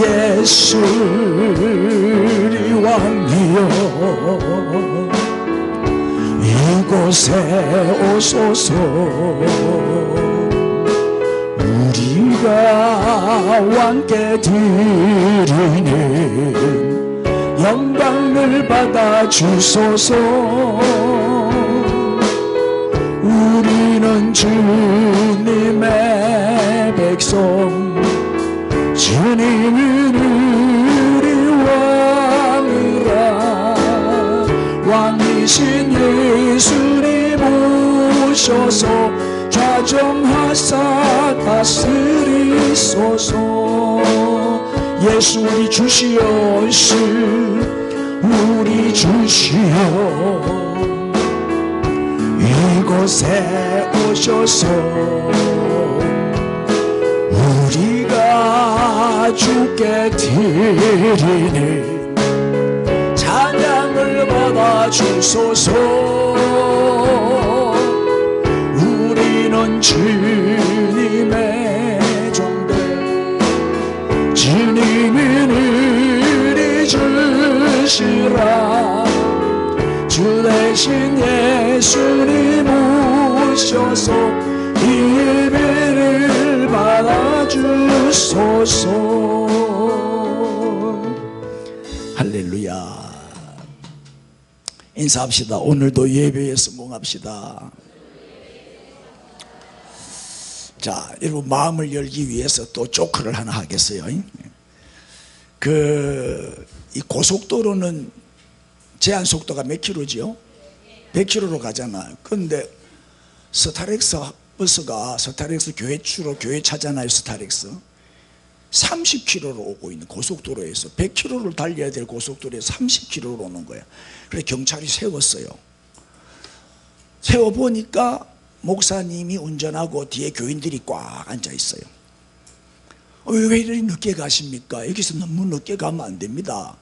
예수리 왕이여 이곳에 오소서 우리가 왕께 드리는 영광을 받아 주소서 우리는 주님의 백성 주님은 우리 왕이라 왕이신 예수님 오셔서 좌정하사 다스리소서 예수 우리 주시여 예수 우리 주시여 이곳에 오셔서 우리가 주께 드리는 찬양을 받아 주소서 우리는 주님의 종들 주님은 우리 주시라 주 대신 예수님 오셔서 예배를 받아주소서. 할렐루야. 인사합시다. 오늘도 예배에 성공합시다. 자, 여러분 마음을 열기 위해서 또 조크를 하나 하겠어요. 이 고속도로는 제한 속도가 몇 킬로지요? 100km로 가잖아요. 그런데 스타렉스 버스가 스타렉스 교회주로 교회 차잖아요. 스타렉스 30km로 오고 있는 고속도로에서 100km를 달려야 될 고속도로에 30km로 오는 거야. 그래서 경찰이 세웠어요. 세워보니까 목사님이 운전하고 뒤에 교인들이 꽉 앉아 있어요. 왜 이렇게 늦게 가십니까? 여기서 너무 늦게 가면 안 됩니다.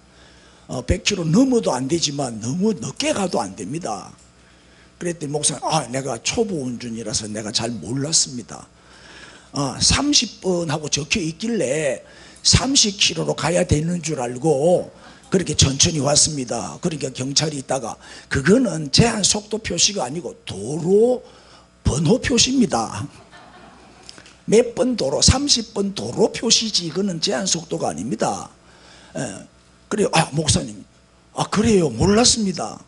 100km 넘어도 안 되지만 너무 늦게 가도 안 됩니다. 그랬더니 목사님, 내가 초보 운전이라서 내가 잘 몰랐습니다. 30분 하고 적혀 있길래 30km로 가야 되는 줄 알고 그렇게 천천히 왔습니다. 그러니까 경찰이 있다가 그거는 제한 속도 표시가 아니고 도로 번호 표시입니다. 몇 번 도로, 30번 도로 표시지 그거는 제한 속도가 아닙니다. 그래요. 목사님, 그래요. 몰랐습니다.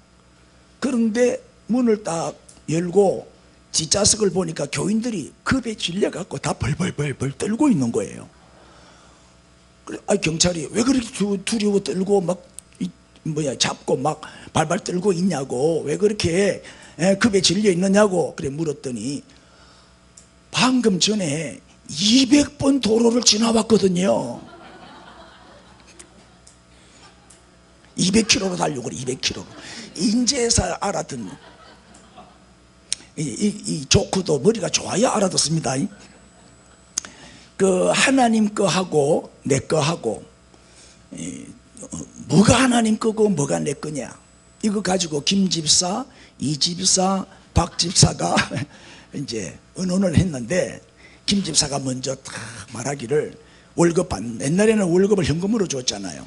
그런데 문을 딱 열고 뒷좌석을 보니까 교인들이 급에 질려갖고 다 벌벌벌벌 떨고 있는 거예요. 그래, 경찰이 왜 그렇게 두려워 떨고 막 잡고 막 발발 떨고 있냐고, 왜 그렇게 급에 질려 있느냐고 그래 물었더니 방금 전에 200번 도로를 지나왔거든요. 200km로 달려고 그래. 200km. 인제에서 알아듣는 이 조크도 머리가 좋아야 알아듣습니다. 그 하나님 거하고 내 거하고 뭐가 하나님 거고 뭐가 내 거냐, 이거 가지고 김 집사, 이 집사, 박 집사가 이제 의논을 했는데, 김 집사가 먼저 딱 말하기를 월급 옛날에는 월급을 현금으로 줬잖아요.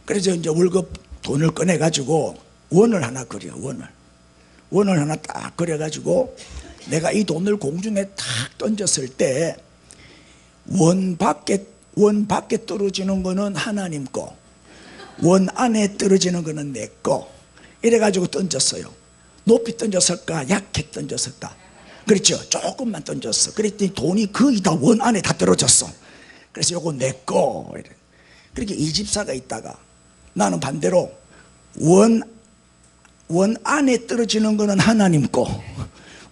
그래서 이제 월급 돈을 꺼내 가지고 원을 하나 그려. 원을 하나 딱 그려 가지고 내가 이 돈을 공중에 탁 던졌을 때 원 밖에 떨어지는 거는 하나님 거, 원 안에 떨어지는 거는 내 거, 이래 가지고 던졌어요. 높이 던졌을까 약해 던졌을까? 그렇죠. 조금만 던졌어. 그랬더니 돈이 거의 다 원 안에 다 떨어졌어. 그래서 요거 내 거. 그렇게 이 집사가 있다가 나는 반대로 원 안에 떨어지는 거는 하나님 거,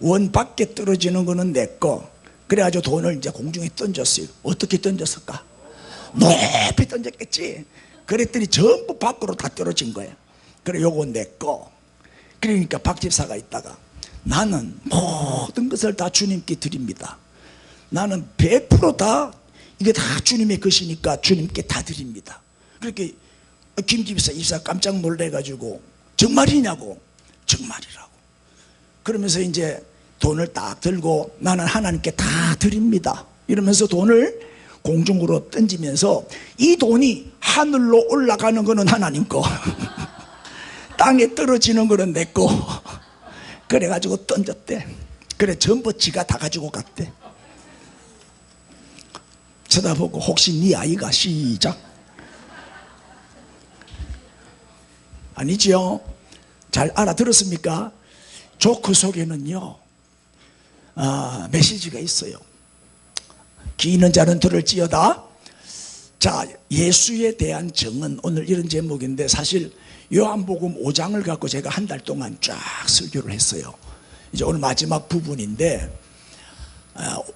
원 밖에 떨어지는 거는 내 거. 그래가지고 돈을 이제 공중에 던졌어요. 어떻게 던졌을까? 높이 던졌겠지. 그랬더니 전부 밖으로 다 떨어진 거예요. 그래 요거 내 거. 그러니까 박 집사가 있다가 나는 모든 것을 다 주님께 드립니다. 나는 100% 다 이게 다 주님의 것이니까 주님께 다 드립니다. 그렇게 김 집사 깜짝 놀래가지고 정말이냐고. 정말이라고. 그러면서 이제 돈을 딱 들고 나는 하나님께 다 드립니다 이러면서 돈을 공중으로 던지면서 이 돈이 하늘로 올라가는 거는 하나님 거 땅에 떨어지는 거는 내 거 그래가지고 던졌대. 그래 전부 지가 다 가지고 갔대. 쳐다보고 혹시 네 아이가? 시작. 아니지요? 잘 알아들었습니까? 조크 속에는요 메시지가 있어요. 귀 있는 자는 들을지어다. 자, 예수에 대한 정은 오늘 이런 제목인데 사실 요한복음 5장을 갖고 제가 한 달 동안 쫙 설교를 했어요. 이제 오늘 마지막 부분인데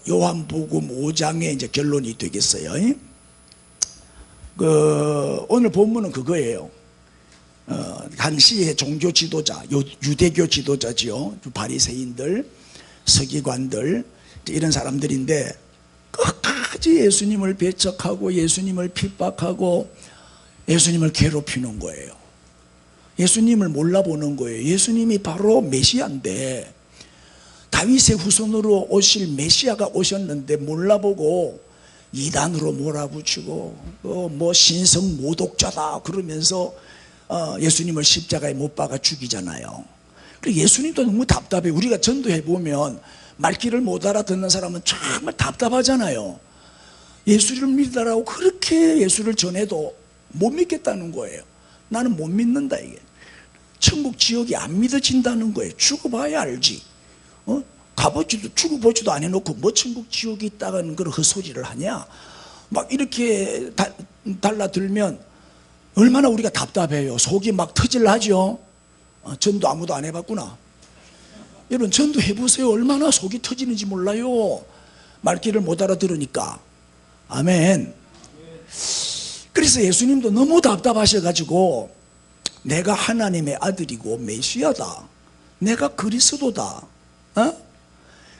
요한복음 5장의 이제 결론이 되겠어요. 오늘 본문은 그거예요. 당시의 종교 지도자, 유대교 지도자지요. 바리새인들, 서기관들 이런 사람들인데 끝까지 예수님을 배척하고 예수님을 핍박하고 예수님을 괴롭히는 거예요. 예수님을 몰라보는 거예요. 예수님이 바로 메시아인데 다윗의 후손으로 오실 메시아가 오셨는데 몰라보고 이단으로 몰아붙이고 뭐 신성 모독자다 그러면서 예수님을 십자가에 못 박아 죽이잖아요. 그리고 예수님도 너무 답답해. 우리가 전도해 보면 말귀를 못 알아듣는 사람은 정말 답답하잖아요. 예수를 믿으라고 그렇게 예수를 전해도 못 믿겠다는 거예요. 나는 못 믿는다 이게. 천국 지옥이 안 믿어진다는 거예요. 죽어봐야 알지. 가보지도 죽어보지도 안 해놓고 뭐 천국 지옥이 있다는 그런 헛소리를 하냐. 막 이렇게 달라들면 얼마나 우리가 답답해요. 속이 막 터질하죠. 전도 아무도 안 해봤구나. 여러분 전도 해보세요. 얼마나 속이 터지는지 몰라요. 말귀를 못 알아들으니까. 아멘. 그래서 예수님도 너무 답답하셔가지고 내가 하나님의 아들이고 메시아다, 내가 그리스도다,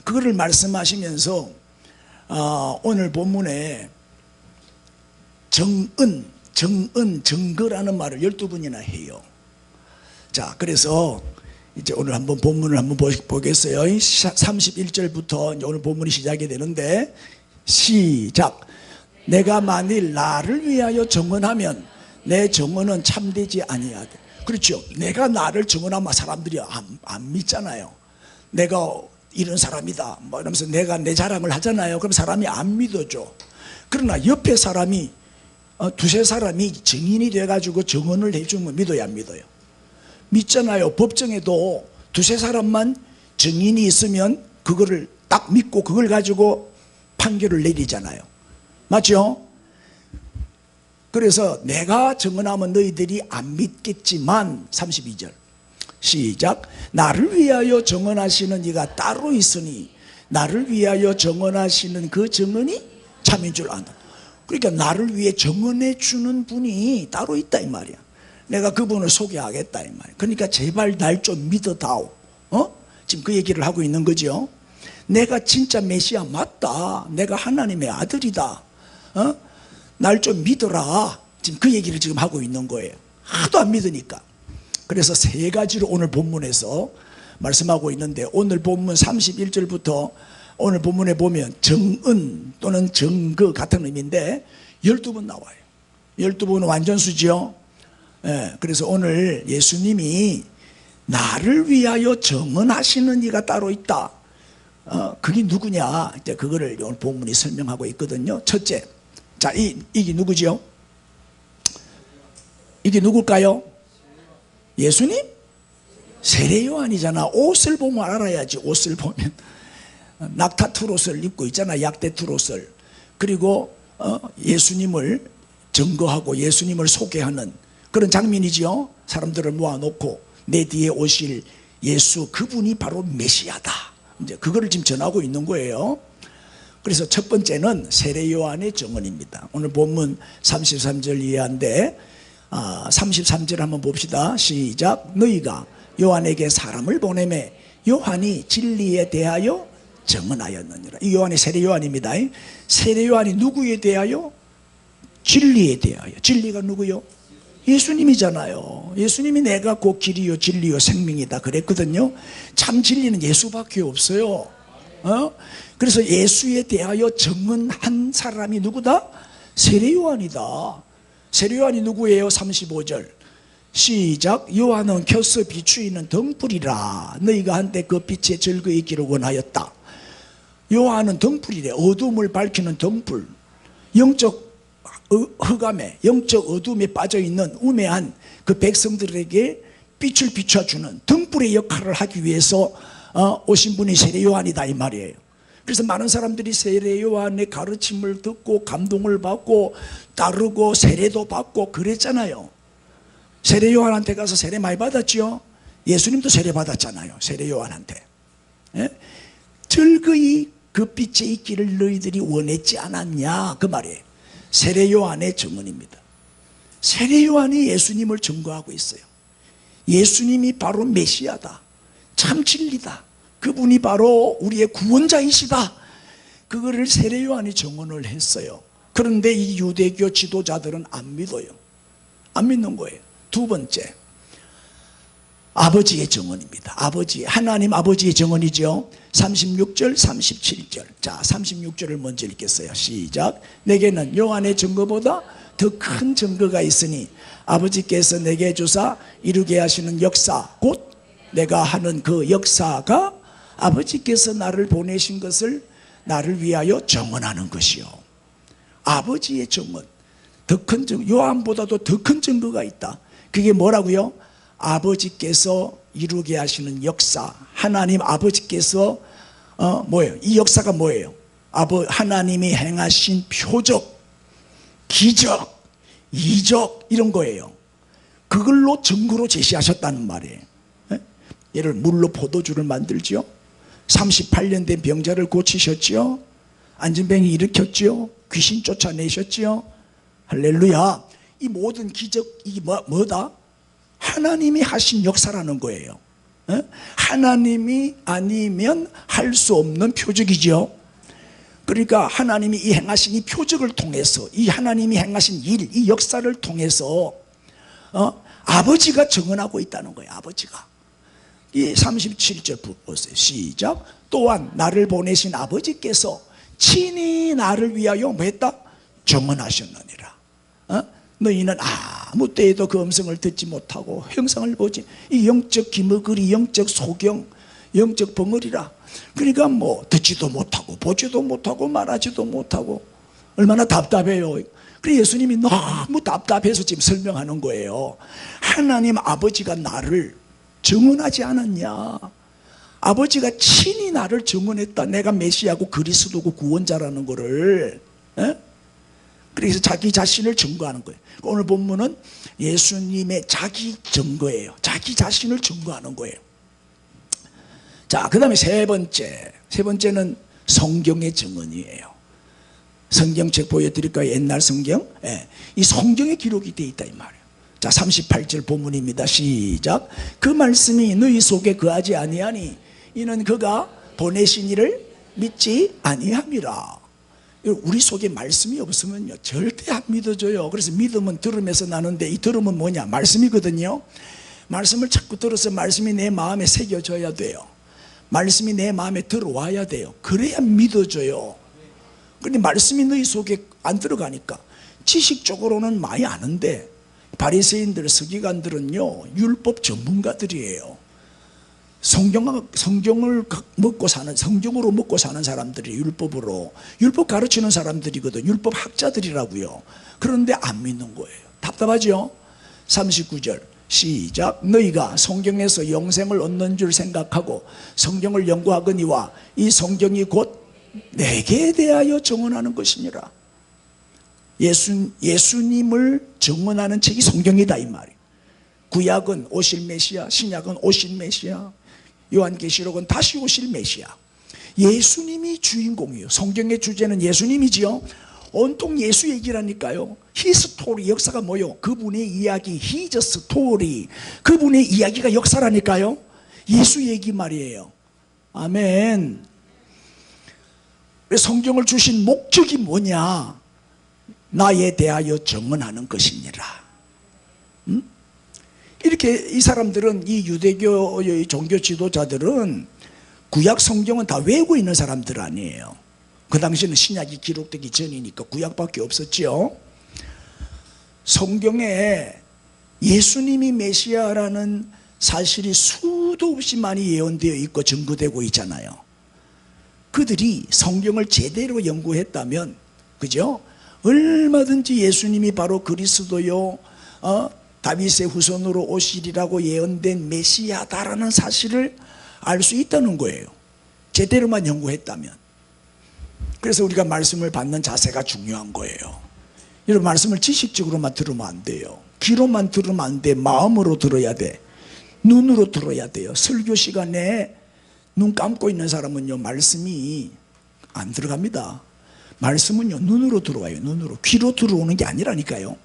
그거를 말씀하시면서 오늘 본문에 정은, 정거라는 말을 12번이나 해요. 자, 그래서 이제 오늘 한번 본문을 한번 보겠어요. 31절부터 오늘 본문이 시작이 되는데 시작. 내가 만일 나를 위하여 정언하면 내 정언은 참되지 아니하되. 그렇죠. 내가 나를 정언하면 사람들이 안 믿잖아요. 내가 이런 사람이다 뭐 이러면서 내가 내 자랑을 하잖아요. 그럼 사람이 안 믿어줘. 그러나 옆에 사람이 두세 사람이 증인이 돼가지고 정언을 해주면 믿어야 안 믿어요? 믿잖아요. 법정에도 두세 사람만 증인이 있으면 그거를 딱 믿고 그걸 가지고 판결을 내리잖아요. 맞죠? 그래서 내가 정언하면 너희들이 안 믿겠지만 32절 시작. 나를 위하여 정언하시는 이가 따로 있으니 나를 위하여 정언하시는 그 정언이 참인 줄 안다. 그러니까 나를 위해 정언해 주는 분이 따로 있다 이 말이야. 내가 그분을 소개하겠다 이 말이야. 그러니까 제발 날 좀 믿어다오. 지금 그 얘기를 하고 있는 거죠. 내가 진짜 메시아 맞다, 내가 하나님의 아들이다, 날 좀 믿어라. 지금 그 얘기를 지금 하고 있는 거예요. 하도 안 믿으니까. 그래서 세 가지로 오늘 본문에서 말씀하고 있는데 오늘 본문 31절부터 오늘 본문에 보면 정은 또는 정거 같은 의미인데 12번 나와요. 12번은 완전수죠. 그래서 오늘 예수님이 나를 위하여 정언하시는 이가 따로 있다. 그게 누구냐? 이제 그거를 오늘 본문이 설명하고 있거든요. 첫째, 자, 이게 누구죠? 이게 누굴까요? 예수님? 세례 요한이잖아. 옷을 보면 알아야지. 옷을 보면 낙타투 옷을 입고 있잖아. 약대투 옷을. 그리고 예수님을 증거하고 예수님을 소개하는 그런 장면이지요. 사람들을 모아놓고 내 뒤에 오실 예수, 그분이 바로 메시아다. 이제 그거를 지금 전하고 있는 거예요. 그래서 첫 번째는 세례 요한의 정언입니다. 오늘 본문 33절 이하인데 33절 한번 봅시다. 시작. 너희가 요한에게 사람을 보내매 요한이 진리에 대하여 정언하였느니라. 이 요한이 세례 요한입니다. 세례 요한이 누구에 대하여? 진리에 대하여. 진리가 누구요? 예수님이잖아요. 예수님이 내가 곧 길이요 진리요 생명이다 그랬거든요. 참 진리는 예수밖에 없어요. 그래서 예수에 대하여 증언한 사람이 누구다? 세례 요한이다. 세례 요한이 누구예요? 35절 시작. 요한은 켜서 비추이는 등불이라 너희가 한때 그 빛에 즐거이 있기를 원하였다. 요한은 등불이래. 어둠을 밝히는 등불. 영적 흑암에, 영적 어둠에 빠져있는 우매한 그 백성들에게 빛을 비춰주는 등불의 역할을 하기 위해서 오신 분이 세례 요한이다 이 말이에요. 그래서 많은 사람들이 세례 요한의 가르침을 듣고 감동을 받고 따르고 세례도 받고 그랬잖아요. 세례 요한한테 가서 세례 많이 받았죠. 예수님도 세례 받았잖아요. 세례 요한한테. 예? 즐거이 그 빛에 있기를 너희들이 원했지 않았냐 그 말이에요. 세례 요한의 증언입니다. 세례 요한이 예수님을 증거하고 있어요. 예수님이 바로 메시아다, 참 진리다, 그분이 바로 우리의 구원자이시다, 그거를 세례 요한이 증언을 했어요. 그런데 이 유대교 지도자들은 안 믿어요. 안 믿는 거예요. 두 번째, 아버지의 증언입니다. 아버지, 하나님 아버지의 증언이죠. 36절 37절. 자, 36절을 먼저 읽겠어요. 시작. 내게는 요한의 증거보다 더 큰 증거가 있으니 아버지께서 내게 주사 이루게 하시는 역사, 곧 내가 하는 그 역사가 아버지께서 나를 보내신 것을 나를 위하여 증언하는 것이요. 아버지의 증언, 더 큰 증거, 요한보다도 더 큰 증거가 있다. 그게 뭐라고요? 아버지께서 이루게 하시는 역사, 하나님 아버지께서 뭐예요? 이 역사가 뭐예요? 하나님이 행하신 표적, 기적, 이적 이런 거예요. 그걸로 증거로 제시하셨다는 말이에요. 예를 물로 포도주를 만들지요, 38년 된 병자를 고치셨지요, 안진뱅이 일으켰지요, 귀신 쫓아내셨지요. 할렐루야. 이 모든 기적, 이게 뭐다? 하나님이 하신 역사라는 거예요. 하나님이 아니면 할 수 없는 표적이죠. 그러니까 하나님이 이 행하신 이 표적을 통해서, 이 하나님이 행하신 일, 이 역사를 통해서 아버지가 증언하고 있다는 거예요. 아버지가. 이 37절 보세요. 시작. 또한 나를 보내신 아버지께서 친히 나를 위하여 뭐 했다? 증언하셨느니라. 너희는 아무 때에도 그 음성을 듣지 못하고 형상을 보지. 이 영적 기머거리, 영적 소경, 영적 벙어리라. 그러니까 뭐 듣지도 못하고 보지도 못하고 말하지도 못하고 얼마나 답답해요. 그래서 예수님이 너무 답답해서 지금 설명하는 거예요. 하나님 아버지가 나를 증언하지 않았냐. 아버지가 친히 나를 증언했다. 내가 메시아고 그리스도고 구원자라는 거를. 그래서 자기 자신을 증거하는 거예요. 오늘 본문은 예수님의 자기 증거예요. 자기 자신을 증거하는 거예요. 자, 그 다음에 세 번째는 성경의 증언이에요. 성경책 보여드릴까요? 옛날 성경. 이 성경에 기록이 되어 있다 이 말이에요. 자, 38절 본문입니다. 시작. 그 말씀이 너희 속에 거하지 아니하니 이는 그가 보내신 이를 믿지 아니함이라. 우리 속에 말씀이 없으면요 절대 안 믿어져요. 그래서 믿음은 들음에서 나는데 이 들음은 뭐냐? 말씀이거든요. 말씀을 자꾸 들어서 말씀이 내 마음에 새겨져야 돼요. 말씀이 내 마음에 들어와야 돼요. 그래야 믿어져요. 그런데 말씀이 너희 속에 안 들어가니까 지식적으로는 많이 아는데, 바리새인들, 서기관들은요 율법 전문가들이에요. 성경을 먹고 사는, 성경으로 먹고 사는 사람들이, 율법으로, 율법 가르치는 사람들이거든. 율법 학자들이라고요. 그런데 안 믿는 거예요. 답답하죠? 39절 시작. 너희가 성경에서 영생을 얻는 줄 생각하고 성경을 연구하거니와 이 성경이 곧 내게 대하여 증언하는 것이니라. 예수님을 증언하는 책이 성경이다 이 말이에요. 구약은 오실 메시아, 신약은 오실 메시아, 요한계시록은 다시 오실 메시아. 예수님이 주인공이에요. 성경의 주제는 예수님이지요. 온통 예수 얘기라니까요. 히스토리, 역사가 뭐요? 그분의 이야기, 히즈 스토리, 그분의 이야기가 역사라니까요. 예수 얘기 말이에요. 아멘. 성경을 주신 목적이 뭐냐? 나에 대하여 증언하는 것이니라. 이렇게 이 사람들은, 이 유대교의 종교 지도자들은 구약 성경은 다 외우고 있는 사람들 아니에요. 그 당시에는 신약이 기록되기 전이니까 구약밖에 없었죠. 성경에 예수님이 메시아라는 사실이 수도 없이 많이 예언되어 있고 증거되고 있잖아요. 그들이 성경을 제대로 연구했다면, 그죠? 얼마든지 예수님이 바로 그리스도요, 다윗의 후손으로 오시리라고 예언된 메시아다라는 사실을 알 수 있다는 거예요. 제대로만 연구했다면. 그래서 우리가 말씀을 받는 자세가 중요한 거예요. 이런 말씀을 지식적으로만 들으면 안 돼요. 귀로만 들으면 안 돼. 마음으로 들어야 돼. 눈으로 들어야 돼요. 설교 시간에 눈 감고 있는 사람은요, 말씀이 안 들어갑니다. 말씀은요, 눈으로 들어와요. 눈으로. 귀로 들어오는 게 아니라니까요.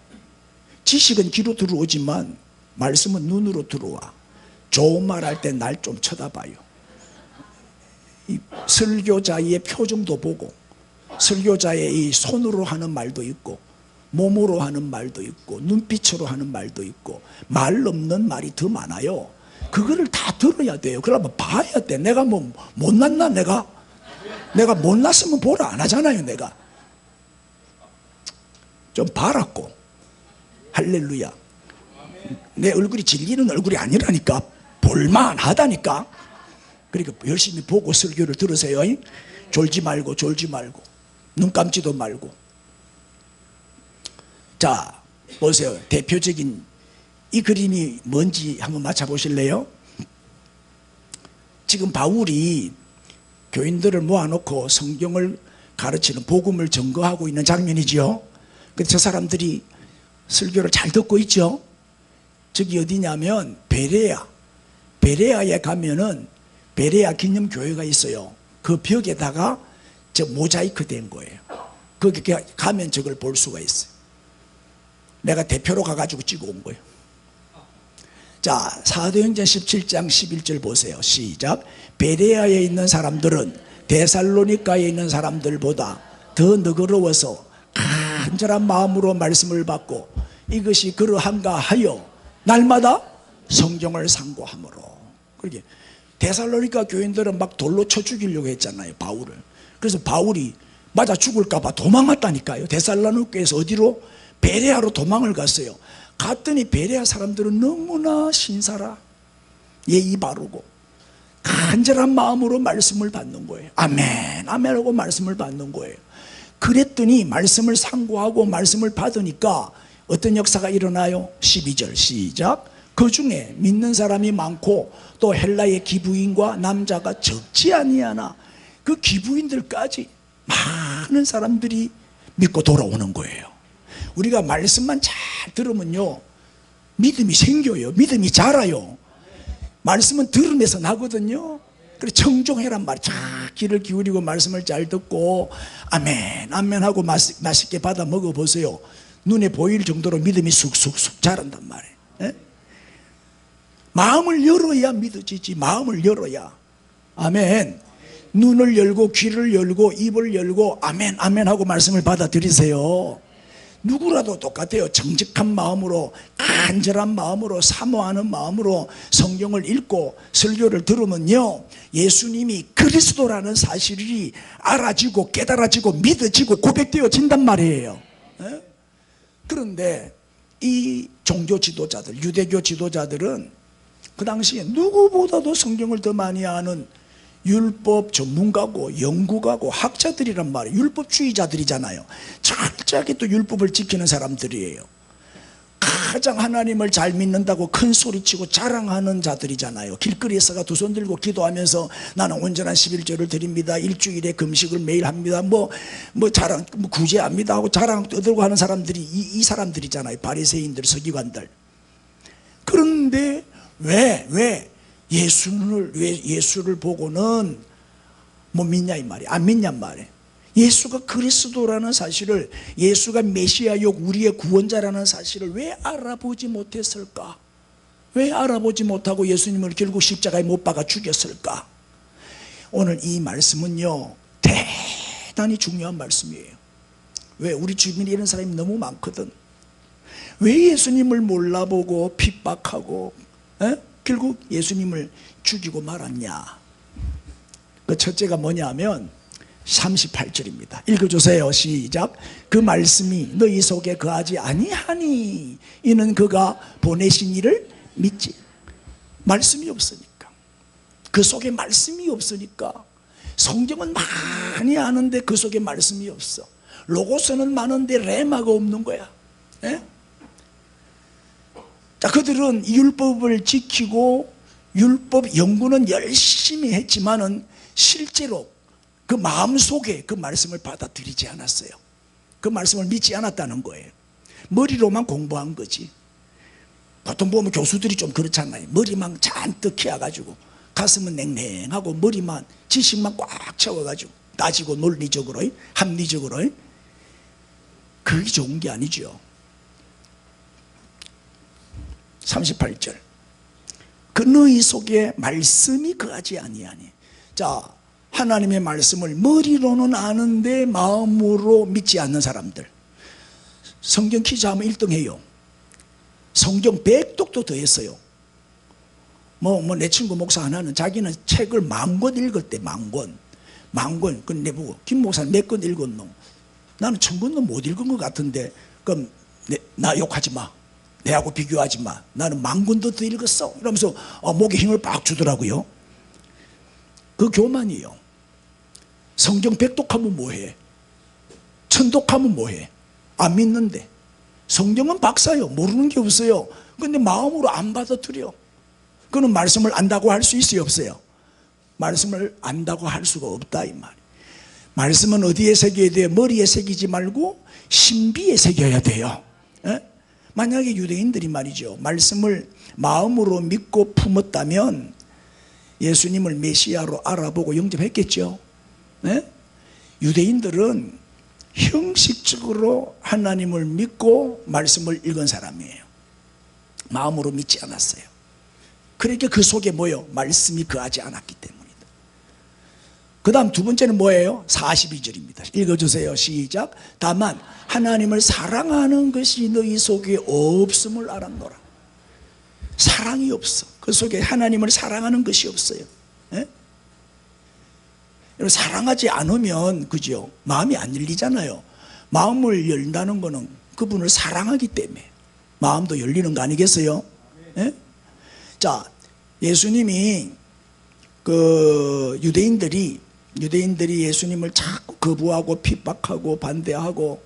지식은 귀로 들어오지만 말씀은 눈으로 들어와. 좋은 말 할 때 날 좀 쳐다봐요. 이 설교자의 표정도 보고, 설교자의 이 손으로 하는 말도 있고, 몸으로 하는 말도 있고, 눈빛으로 하는 말도 있고, 말 없는 말이 더 많아요. 그거를 다 들어야 돼요. 그러면 봐야 돼. 내가 뭐 못났나? 내가 못났으면 보라 안 하잖아요. 내가 좀 봐라고. 할렐루야. 내 얼굴이 질리는 얼굴이 아니라니까. 볼만하다니까. 그러니까 열심히 보고 설교를 들으세요. 졸지 말고 눈 감지도 말고. 자, 보세요. 대표적인 이 그림이 뭔지 한번 맞춰보실래요? 지금 바울이 교인들을 모아놓고 성경을 가르치는 복음을 증거하고 있는 장면이죠. 근데 저 사람들이 설교를 잘 듣고 있죠. 저기 어디냐면 베레아에 가면은 베레아 기념교회가 있어요. 그 벽에다가 저 모자이크 된 거예요. 거기 가면 저걸 볼 수가 있어요. 내가 대표로 가가지고 찍어 온 거예요. 자, 사도행전 17장 11절 보세요. 시작. 베레아에 있는 사람들은 데살로니가에 있는 사람들보다 더 너그러워서 간절한 마음으로 말씀을 받고 이것이 그러한가 하여 날마다 성경을 상고하므로. 그렇게 데살로니가 교인들은 막 돌로 쳐 죽이려고 했잖아요, 바울을. 그래서 바울이 맞아 죽을까 봐 도망갔다니까요. 데살로니가에서 어디로? 베레아로 도망을 갔어요. 갔더니 베레아 사람들은 너무나 신사라, 예의 바르고 간절한 마음으로 말씀을 받는 거예요. 아멘 아멘 하고 말씀을 받는 거예요. 그랬더니 말씀을 상고하고 말씀을 받으니까 어떤 역사가 일어나요? 12절 시작. 그 중에 믿는 사람이 많고 또 헬라의 기부인과 남자가 적지 아니하나 그 기부인들까지 많은 사람들이 믿고 돌아오는 거예요. 우리가 말씀만 잘 들으면요, 믿음이 생겨요. 믿음이 자라요. 말씀은 들음에서 나거든요. 그래 청종해란 말이야. 잘 귀를 기울이고 말씀을 잘 듣고 아멘 아멘 하고 맛있게 받아 먹어보세요. 눈에 보일 정도로 믿음이 쑥쑥쑥 자란단 말이에요. 예? 마음을 열어야 믿어지지. 마음을 열어야. 아멘. 눈을 열고 귀를 열고 입을 열고 아멘 아멘 하고 말씀을 받아들이세요. 누구라도 똑같아요. 정직한 마음으로, 간절한 마음으로, 사모하는 마음으로 성경을 읽고 설교를 들으면요, 예수님이 그리스도라는 사실이 알아지고 깨달아지고 믿어지고 고백되어진단 말이에요. 네? 그런데 이 종교 지도자들, 유대교 지도자들은 그 당시에 누구보다도 성경을 더 많이 아는 율법 전문가고 연구가고 학자들이란 말이에요. 율법주의자들이잖아요. 철저하게 또 율법을 지키는 사람들이에요. 가장 하나님을 잘 믿는다고 큰 소리치고 자랑하는 자들이잖아요. 길거리에서가 두 손 들고 기도하면서 나는 온전한 11조를 드립니다, 일주일에 금식을 매일 합니다, 자랑, 구제합니다 하고 자랑 떠들고 하는 사람들이 이 사람들이잖아요. 바리새인들, 서기관들. 그런데 왜 예수를 보고는 못 믿냐 이 말이에요. 안 믿냔 말이에요. 예수가 그리스도라는 사실을, 예수가 메시아요 우리의 구원자라는 사실을 왜 알아보지 못했을까? 왜 알아보지 못하고 예수님을 결국 십자가에 못 박아 죽였을까? 오늘 이 말씀은요, 대단히 중요한 말씀이에요. 왜? 우리 주변에 이런 사람이 너무 많거든. 왜 예수님을 몰라보고 핍박하고 결국 예수님을 죽이고 말았냐? 그 첫째가 뭐냐면 38절입니다. 읽어주세요. 시작. 그 말씀이 너희 속에 거하지 아니하니 이는 그가 보내신 이를 믿지. 말씀이 없으니까, 그 속에 말씀이 없으니까. 성경은 많이 아는데 그 속에 말씀이 없어. 로고스는 많은데 레마가 없는 거야. 예? 자, 그들은 율법을 지키고 율법 연구는 열심히 했지만은 실제로 그 마음속에 그 말씀을 받아들이지 않았어요. 그 말씀을 믿지 않았다는 거예요. 머리로만 공부한 거지. 보통 보면 교수들이 좀 그렇잖아요. 머리만 잔뜩 키워가지고 가슴은 냉랭하고 머리만 지식만 꽉 채워가지고 따지고 논리적으로 합리적으로. 그게 좋은 게 아니죠. 38절. 그 너희 속에 말씀이 거하지 아니하니. 자, 하나님의 말씀을 머리로는 아는데 마음으로 믿지 않는 사람들, 성경 퀴즈 하면 1등해요. 성경 100독도 더 했어요. 내 친구 목사 하나는 자기는 책을 10,000권 읽었대. 10,000권. 그 내보고 김 목사는 몇 권 읽었노? 나는 1,000권도 못 읽은 것 같은데. 그럼 나 욕하지 마, 내하고 비교하지 마, 나는 10,000권도 더 읽었어. 이러면서 목에 힘을 빡 주더라고요. 그 교만이요. 성경 100독하면 뭐해? 1000독하면 뭐해? 안 믿는데. 성경은 박사요. 모르는 게 없어요. 근데 마음으로 안 받아들여. 그는 말씀을 안다고 할 수 있어요, 없어요? 말씀을 안다고 할 수가 없다, 이 말이에요. 말씀은 어디에 새겨야 돼요? 머리에 새기지 말고 신비에 새겨야 돼요. 에? 만약에 유대인들이 말이죠, 말씀을 마음으로 믿고 품었다면 예수님을 메시아로 알아보고 영접했겠죠. 에? 유대인들은 형식적으로 하나님을 믿고 말씀을 읽은 사람이에요. 마음으로 믿지 않았어요. 그러니까 그 속에 뭐예요? 말씀이 거하지 않았기 때문이다. 그 다음 두 번째는 뭐예요? 42절입니다. 읽어주세요. 시작. 다만 하나님을 사랑하는 것이 너희 속에 없음을 알았노라. 사랑이 없어. 그 속에 하나님을 사랑하는 것이 없어요. 예? 사랑하지 않으면 그죠? 마음이 안 열리잖아요. 마음을 열다는 거는 그분을 사랑하기 때문에 마음도 열리는 거 아니겠어요? 예? 자, 예수님이 그 유대인들이 예수님을 자꾸 거부하고 핍박하고 반대하고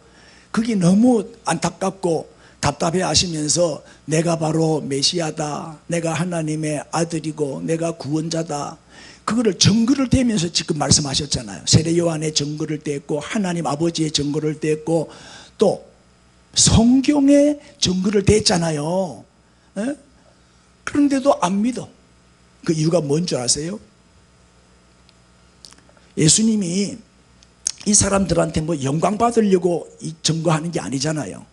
그게 너무 안타깝고 답답해 하시면서 내가 바로 메시아다, 내가 하나님의 아들이고 내가 구원자다, 그거를 증거를 대면서 지금 말씀하셨잖아요. 세례 요한의 증거를 댔고 하나님 아버지의 증거를 댔고 또 성경의 증거를 댔잖아요. 에? 그런데도 안 믿어. 그 이유가 뭔 줄 아세요? 예수님이 이 사람들한테 뭐 영광 받으려고 이 증거하는 게 아니잖아요.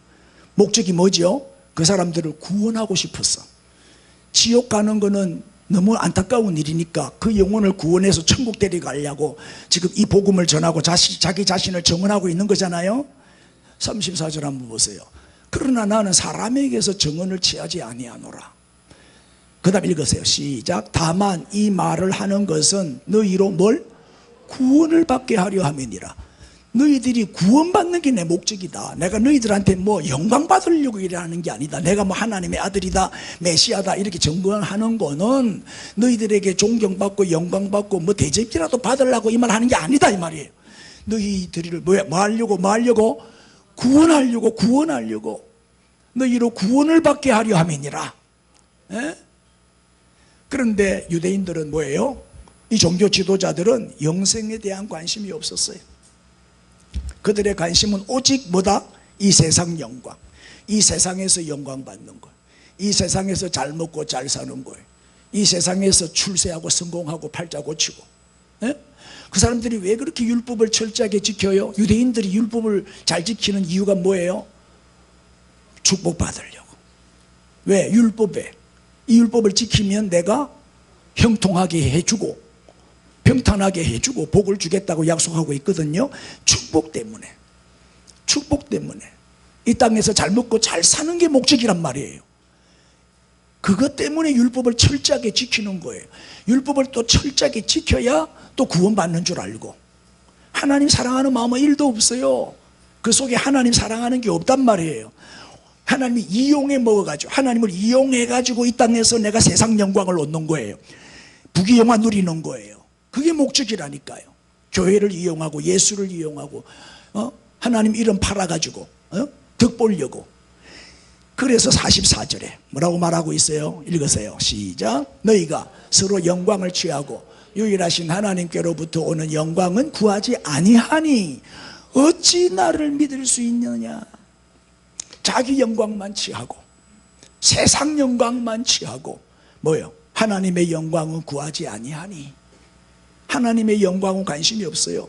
목적이 뭐죠? 그 사람들을 구원하고 싶었어. 지옥 가는 거는 너무 안타까운 일이니까 그 영혼을 구원해서 천국 데려가려고 지금 이 복음을 전하고 자기 자신을 정언하고 있는 거잖아요. 34절 한번 보세요. 그러나 나는 사람에게서 정언을 취하지 아니하노라. 그 다음 읽으세요. 시작. 다만 이 말을 하는 것은 너희로 뭘? 구원을 받게 하려 함이니라. 너희들이 구원받는 게 내 목적이다. 내가 너희들한테 뭐 영광 받으려고 일하는 게 아니다. 내가 뭐 하나님의 아들이다, 메시아다 이렇게 증거하는 거는 너희들에게 존경받고 영광받고 뭐 대접이라도 받으려고 이 말 하는 게 아니다 이 말이에요. 너희들을 뭐 하려고? 구원하려고 너희로 구원을 받게 하려 함이니라. 에? 그런데 유대인들은 뭐예요? 이 종교 지도자들은 영생에 대한 관심이 없었어요. 그들의 관심은 오직 뭐다? 이 세상 영광, 이 세상에서 영광 받는 것, 이 세상에서 잘 먹고 잘 사는 거예요. 이 세상에서 출세하고 성공하고 팔자 고치고. 에? 그 사람들이 왜 그렇게 율법을 철저하게 지켜요? 유대인들이 율법을 잘 지키는 이유가 뭐예요? 축복받으려고. 왜? 율법에 이 율법을 지키면 내가 형통하게 해주고 평탄하게 해주고 복을 주겠다고 약속하고 있거든요. 축복 때문에 이 땅에서 잘 먹고 잘 사는 게 목적이란 말이에요. 그것 때문에 율법을 철저하게 지키는 거예요. 율법을 또 철저하게 지켜야 또 구원받는 줄 알고. 하나님 사랑하는 마음은 1도 없어요. 그 속에 하나님 사랑하는 게 없단 말이에요. 하나님이 이용해 먹어가지고, 하나님을 이용해가지고 이 땅에서 내가 세상 영광을 얻는 거예요. 부귀영화 누리는 거예요. 그게 목적이라니까요. 교회를 이용하고 예수를 이용하고 하나님 이름 팔아가지고 득 보려고. 그래서 44절에 뭐라고 말하고 있어요? 읽으세요. 시작. 너희가 서로 영광을 취하고 유일하신 하나님께로부터 오는 영광은 구하지 아니하니 어찌 나를 믿을 수 있느냐. 자기 영광만 취하고 세상 영광만 취하고 뭐요? 하나님의 영광은 구하지 아니하니. 하나님의 영광은 관심이 없어요.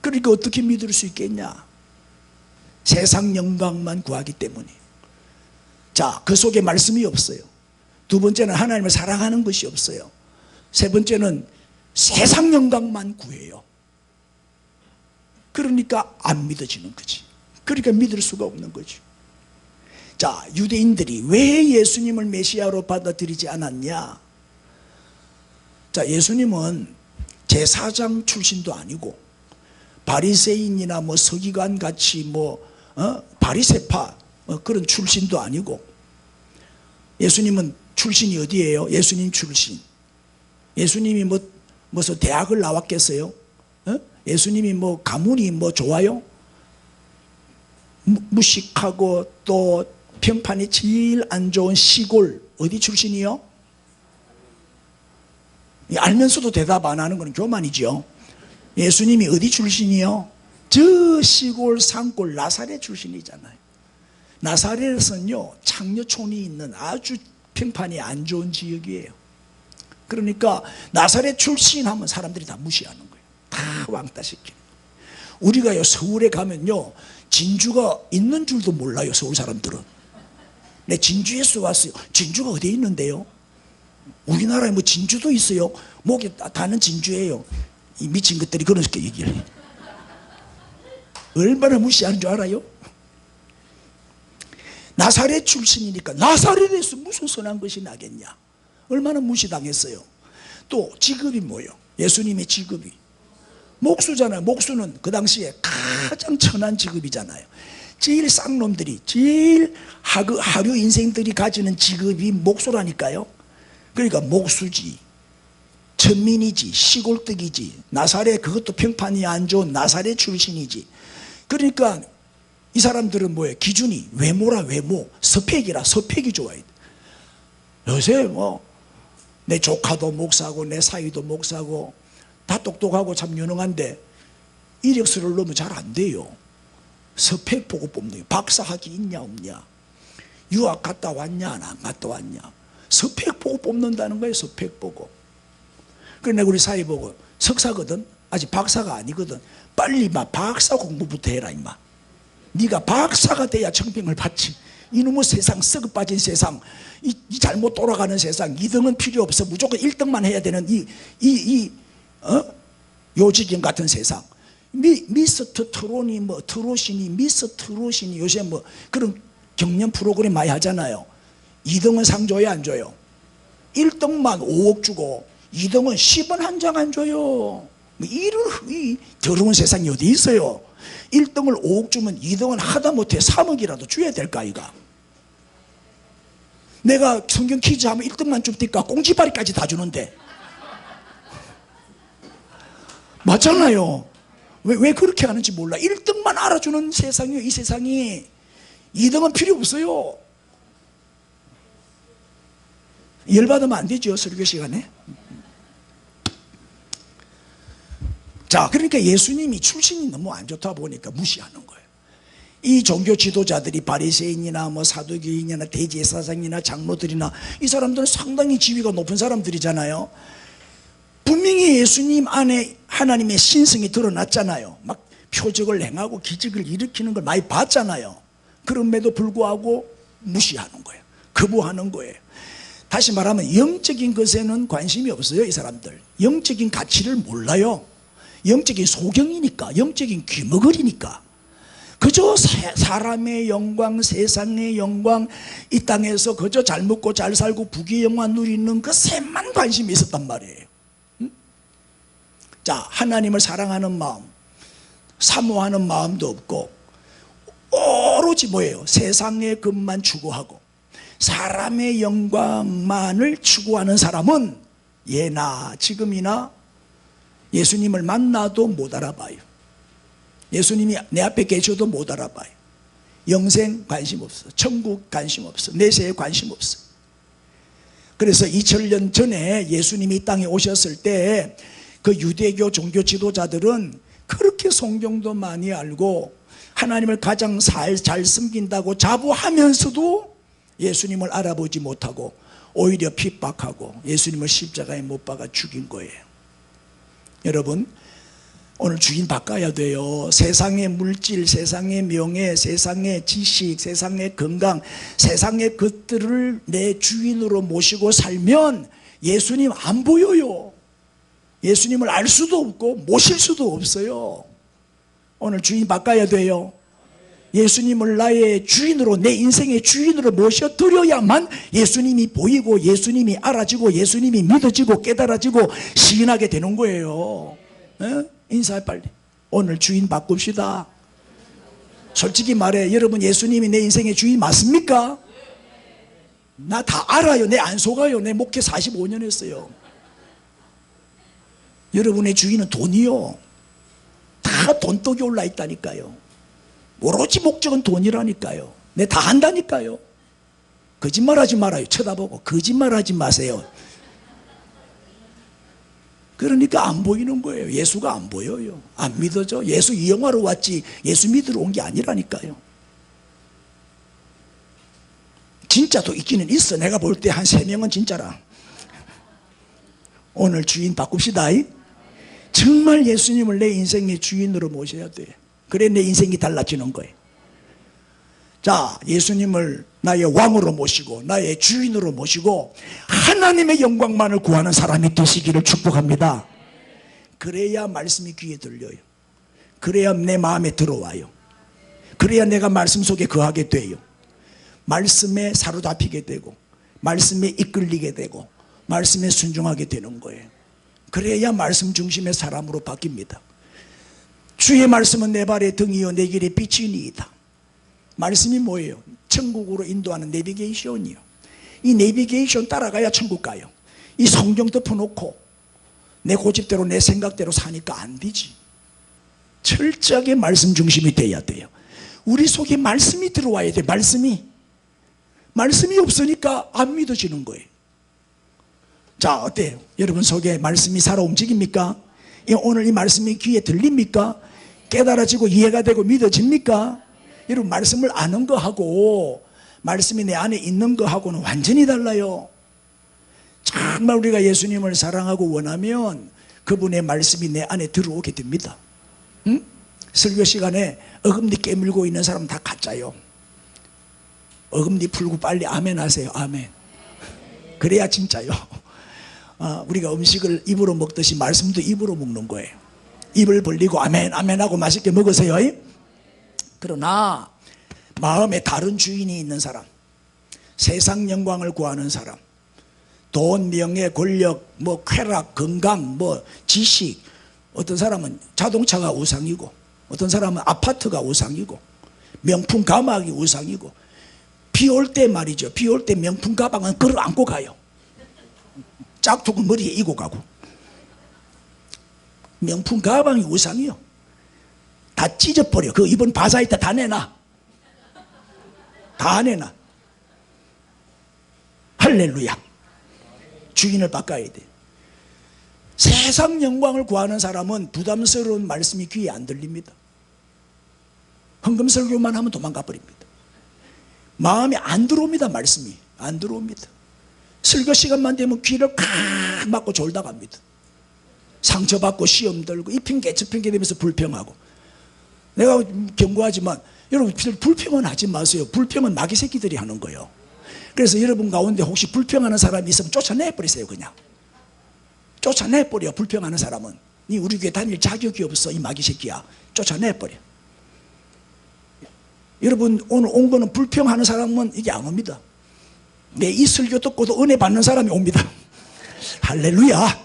그러니까 어떻게 믿을 수 있겠냐. 세상 영광만 구하기 때문에. 자, 그 속에 말씀이 없어요. 두 번째는 하나님을 사랑하는 것이 없어요. 세 번째는 세상 영광만 구해요. 그러니까 안 믿어지는 거지. 그러니까 믿을 수가 없는 거죠. 자, 유대인들이 왜 예수님을 메시아로 받아들이지 않았냐. 자, 예수님은 제사장 출신도 아니고 바리새인이나 뭐 서기관 같이 바리새파 그런 출신도 아니고. 예수님은 출신이 어디예요? 예수님 출신. 예수님이 무슨 대학을 나왔겠어요? 예수님이 가문이 좋아요? 무식하고 또 평판이 제일 안 좋은 시골 어디 출신이요? 알면서도 대답 안 하는 건 교만이죠. 예수님이 어디 출신이요? 저 시골 산골 나사렛 출신이잖아요. 나사렛은요 창녀촌이 있는 아주 평판이 안 좋은 지역이에요. 그러니까 나사렛 출신 하면 사람들이 다 무시하는 거예요. 다 왕따시키는 거예요. 우리가요 서울에 가면요 진주가 있는 줄도 몰라요. 서울 사람들은. 내 진주에서 왔어요. 진주가 어디에 있는데요? 우리나라에 진주도 있어요. 목에 다는 진주예요. 이 미친 것들이 그렇게 얘기를 해요. 얼마나 무시하는 줄 알아요? 나사렛 출신이니까 나사렛에서 무슨 선한 것이 나겠냐. 얼마나 무시당했어요. 또 직업이 뭐예요? 예수님의 직업이 목수잖아요. 목수는 그 당시에 가장 천한 직업이잖아요. 제일 쌍놈들이 제일 하류 인생들이 가지는 직업이 목수라니까요. 그러니까 목수지, 천민이지, 시골뜨기지, 나사렛 그것도 평판이 안 좋은 나사렛 출신이지. 그러니까 이 사람들은 뭐예요? 기준이 외모라. 외모, 스펙이라. 스펙이 좋아야 돼. 요새 내 조카도 목사고 내 사위도 목사고 다 똑똑하고 참 유능한데 이력서를 넣으면 잘 안 돼요. 스펙 보고 뽑는. 박사학위 있냐 없냐, 유학 갔다 왔냐 안 갔다 왔냐, 스펙 보고 뽑는다는 거예요. 스펙 보고. 그래 내가 우리 사위 보고 석사거든. 아직 박사가 아니거든. 빨리 박사 공부부터 해라 임마. 네가 박사가 돼야 청평을 받지. 이놈의 세상, 썩어 빠진 세상, 이 잘못 돌아가는 세상, 2등은 필요 없어. 무조건 1등만 해야 되는 요지경 같은 세상. 미스터 트롯이 트롯이니 미스 트롯이니 요새 그런 경연 프로그램 많이 하잖아요. 2등은 상 줘요 안 줘요? 1등만 5억 주고 2등은 10원 한 장 안 줘요. 이 더러운 세상이 어디 있어요? 1등을 5억 주면 2등은 하다못해 3억이라도 줘야 될까 이가. 내가 성경 퀴즈 하면 1등만 줍니까? 꽁지발이까지 다 주는데. 맞잖아요. 왜 그렇게 하는지 몰라. 1등만 알아주는 세상이에요. 이 세상이. 2등은 필요 없어요. 열받으면 안 되죠 설교 시간에. 자, 그러니까 예수님이 출신이 너무 안 좋다 보니까 무시하는 거예요. 이 종교 지도자들이 바리새인이나 사두개인이나 대제사장이나 장로들이나 이 사람들은 상당히 지위가 높은 사람들이잖아요. 분명히 예수님 안에 하나님의 신성이 드러났잖아요. 막 표적을 행하고 기적을 일으키는 걸 많이 봤잖아요. 그럼에도 불구하고 무시하는 거예요. 거부하는 거예요. 다시 말하면 영적인 것에는 관심이 없어요. 이 사람들 영적인 가치를 몰라요. 영적인 소경이니까, 영적인 귀머거리니까. 그저 사람의 영광, 세상의 영광, 이 땅에서 그저 잘 먹고 잘 살고 부귀 영화 누리는 그 셈만 관심이 있었단 말이에요. 자, 하나님을 사랑하는 마음, 사모하는 마음도 없고 오로지 뭐예요? 세상의 것만 추구하고 사람의 영광만을 추구하는 사람은 예나 지금이나 예수님을 만나도 못 알아봐요. 예수님이 내 앞에 계셔도 못 알아봐요. 영생 관심 없어, 천국 관심 없어, 내세에 관심 없어. 그래서 2000년 전에 예수님이 이 땅에 오셨을 때 그 유대교 종교 지도자들은 그렇게 성경도 많이 알고 하나님을 가장 잘 섬긴다고 자부하면서도 예수님을 알아보지 못하고 오히려 핍박하고 예수님을 십자가에 못 박아 죽인 거예요. 여러분, 오늘 주인 바꿔야 돼요. 세상의 물질, 세상의 명예, 세상의 지식, 세상의 건강, 세상의 것들을 내 주인으로 모시고 살면 예수님 안 보여요. 예수님을 알 수도 없고 모실 수도 없어요. 오늘 주인 바꿔야 돼요. 예수님을 나의 주인으로, 내 인생의 주인으로 모셔드려야만 예수님이 보이고 예수님이 알아지고 예수님이 믿어지고 깨달아지고 시인하게 되는 거예요. 에? 인사해 빨리. 오늘 주인 바꿉시다. 솔직히 말해, 여러분 예수님이 내 인생의 주인 맞습니까? 나 다 알아요. 내 안 속아요. 내 목회 45년 했어요. 여러분의 주인은 돈이요. 다 돈독이 올라 있다니까요. 오로지 목적은 돈이라니까요. 내 다 한다니까요. 거짓말하지 말아요. 쳐다보고 거짓말하지 마세요. 그러니까 안 보이는 거예요. 예수가 안 보여요. 안 믿어져. 예수 이 영화로 왔지 예수 믿으러 온 게 아니라니까요. 진짜도 있기는 있어. 내가 볼 때 한 3명은 진짜라. 오늘 주인 바꿉시다. 정말 예수님을 내 인생의 주인으로 모셔야 돼. 그래 내 인생이 달라지는 거예요. 자, 예수님을 나의 왕으로 모시고 나의 주인으로 모시고 하나님의 영광만을 구하는 사람이 되시기를 축복합니다. 그래야 말씀이 귀에 들려요. 그래야 내 마음에 들어와요. 그래야 내가 말씀 속에 거하게 돼요. 말씀에 사로잡히게 되고 말씀에 이끌리게 되고 말씀에 순종하게 되는 거예요. 그래야 말씀 중심의 사람으로 바뀝니다. 주의 말씀은 내 발의 등이요 내 길의 빛이니이다. 말씀이 뭐예요? 천국으로 인도하는 내비게이션이요. 이 내비게이션 따라가야 천국 가요. 이 성경 덮어놓고 내 고집대로 내 생각대로 사니까 안 되지. 철저하게 말씀 중심이 돼야 돼요. 우리 속에 말씀이 들어와야 돼. 말씀이 없으니까 안 믿어지는 거예요. 자, 어때요? 여러분 속에 말씀이 살아 움직입니까? 오늘 이 말씀이 귀에 들립니까? 깨달아지고 이해가 되고 믿어집니까? 여러분 말씀을 아는 거하고 말씀이 내 안에 있는 거하고는 완전히 달라요. 정말 우리가 예수님을 사랑하고 원하면 그분의 말씀이 내 안에 들어오게 됩니다. 응? 설교 시간에 어금니 깨물고 있는 사람 다 가짜요. 어금니 풀고 빨리 아멘 하세요. 아멘. 그래야 진짜요. 우리가 음식을 입으로 먹듯이 말씀도 입으로 먹는 거예요. 입을 벌리고 아멘 아멘 하고 맛있게 먹으세요. 그러나 마음에 다른 주인이 있는 사람, 세상 영광을 구하는 사람, 돈, 명예, 권력, 쾌락, 건강, 지식, 어떤 사람은 자동차가 우상이고 어떤 사람은 아파트가 우상이고 명품 가방이 우상이고 비 올 때 말이죠. 비 올 때 명품 가방은 끌어 안고 가요. 짝퉁은 머리에 이고 가고. 명품 가방이 우상이요. 다 찢어버려. 그 이번 바사이 때 다 내놔. 다 내놔. 할렐루야. 주인을 바꿔야 돼. 세상 영광을 구하는 사람은 부담스러운 말씀이 귀에 안 들립니다. 헌금설교만 하면 도망가 버립니다. 마음에 안 들어옵니다. 말씀이 안 들어옵니다. 설교 시간만 되면 귀를 칵 막고 졸다 갑니다. 상처받고 시험 들고 이 핑계 저 핑계 되면서 불평하고. 내가 경고하지만 여러분 불평은 하지 마세요. 불평은 마귀 새끼들이 하는 거예요. 그래서 여러분 가운데 혹시 불평하는 사람이 있으면 쫓아내버리세요. 그냥 쫓아내버려. 불평하는 사람은 니 우리 교회 다닐 자격이 없어. 이 마귀 새끼야. 쫓아내버려. 여러분 오늘 온 거는 불평하는 사람은 이게 안 옵니다. 내 이 설교 듣고도 은혜 받는 사람이 옵니다. 할렐루야.